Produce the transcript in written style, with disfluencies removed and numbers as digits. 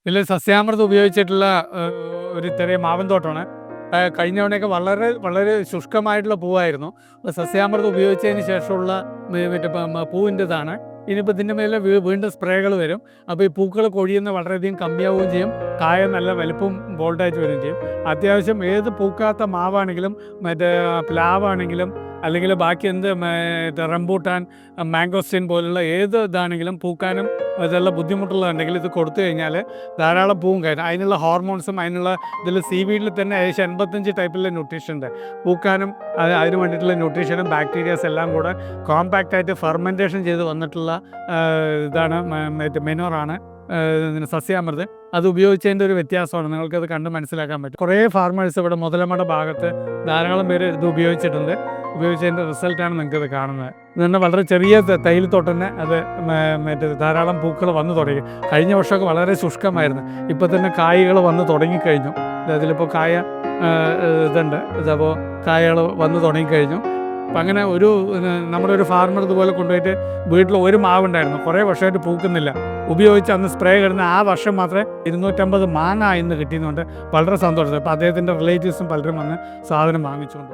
ഇതിൽ സസ്യാമൃതം ഉപയോഗിച്ചിട്ടുള്ള ഒരു ചെറിയ മാവിൻ തോട്ടമാണ്. കഴിഞ്ഞ തവണയൊക്കെ വളരെ വളരെ ശുഷ്കമായിട്ടുള്ള പൂവായിരുന്നു. സസ്യാമൃതം ഉപയോഗിച്ചതിന് ശേഷമുള്ള മറ്റേ പൂവിൻ്റെതാണ്. ഇനിയിപ്പോൾ ഇതിൻ്റെ മേലെ വീണ്ടും സ്പ്രേകൾ വരും. അപ്പോൾ ഈ പൂക്കൾ കൊഴിയുന്ന വളരെയധികം കമ്മിയാവുകയും ചെയ്യും. കായ നല്ല വലുപ്പം ബോൾഡായിട്ട് വരികയും ചെയ്യും. അത്യാവശ്യം ഏത് പൂക്കാത്ത മാവാണെങ്കിലും മറ്റേ പ്ലാവാണെങ്കിലും അല്ലെങ്കിൽ ബാക്കി എന്ത് റംബൂട്ടാൻ, മാംഗോസ്റ്റീൻ പോലുള്ള ഏത് ഇതാണെങ്കിലും പൂക്കാനും ഇതെല്ലാം ബുദ്ധിമുട്ടുള്ളതുണ്ടെങ്കിൽ ഇത് കൊടുത്തു കഴിഞ്ഞാൽ ധാരാളം പൂവും കയറ്റും. അതിനുള്ള ഹോർമോൺസും അതിനുള്ള ഇതിൽ സീവീഡിൽ തന്നെ ഏകദേശം 85 ടൈപ്പിലുള്ള ന്യൂട്രീഷൻ ഉണ്ട്. പൂക്കാനും അതിന് വേണ്ടിയിട്ടുള്ള ന്യൂട്രീഷനും ബാക്ടീരിയാസ് എല്ലാം കൂടെ കോമ്പാക്റ്റായിട്ട് ഫെർമെൻറ്റേഷൻ ചെയ്ത് വന്നിട്ടുള്ള ഇതാണ് മെനോറാണ് സസ്യാമൃത്. അത് ഉപയോഗിച്ചതിൻ്റെ ഒരു വ്യത്യാസമാണ്. നിങ്ങൾക്കത് കണ്ട് മനസ്സിലാക്കാൻ പറ്റും. കുറേ ഫാർമേഴ്സ് ഇവിടെ മുതലമട ഭാഗത്ത് ധാരാളം പേര് ഇത് ഉപയോഗിച്ചിട്ടുണ്ട്. ഉപയോഗിച്ചതിൻ്റെ റിസൾട്ടാണ് നിങ്ങൾക്കത് കാണുന്നത്. ഇതുതന്നെ വളരെ ചെറിയ തൈൽ തൊട്ട് തന്നെ അത് ധാരാളം പൂക്കൾ വന്നു തുടങ്ങി. കഴിഞ്ഞ വർഷമൊക്കെ വളരെ ശുഷ്കമായിരുന്നു. ഇപ്പോൾ തന്നെ കായ്കൾ വന്ന് തുടങ്ങിക്കഴിഞ്ഞു. അതിലിപ്പോൾ കായ ഇതുണ്ട്. ഇതപ്പോൾ കായകൾ വന്ന് തുടങ്ങിക്കഴിഞ്ഞു. അപ്പം അങ്ങനെ നമ്മുടെ ഒരു ഫാർമർ ഇതുപോലെ കൊണ്ടുപോയിട്ട് വീട്ടിൽ ഒരു മാവുണ്ടായിരുന്നു, കുറേ വർഷമായിട്ട് പൂക്കുന്നില്ല. ഉപയോഗിച്ച് അന്ന് സ്പ്രേ കിടന്ന ആ വർഷം മാത്രമേ 250 മാങ്ങ ഇന്ന് കിട്ടിയെന്നുണ്ട്. വളരെ സന്തോഷം. അപ്പോൾ അദ്ദേഹത്തിൻ്റെ റിലേറ്റീവ്സും പലരും വന്ന് സാധനം വാങ്ങിച്ചുകൊണ്ട്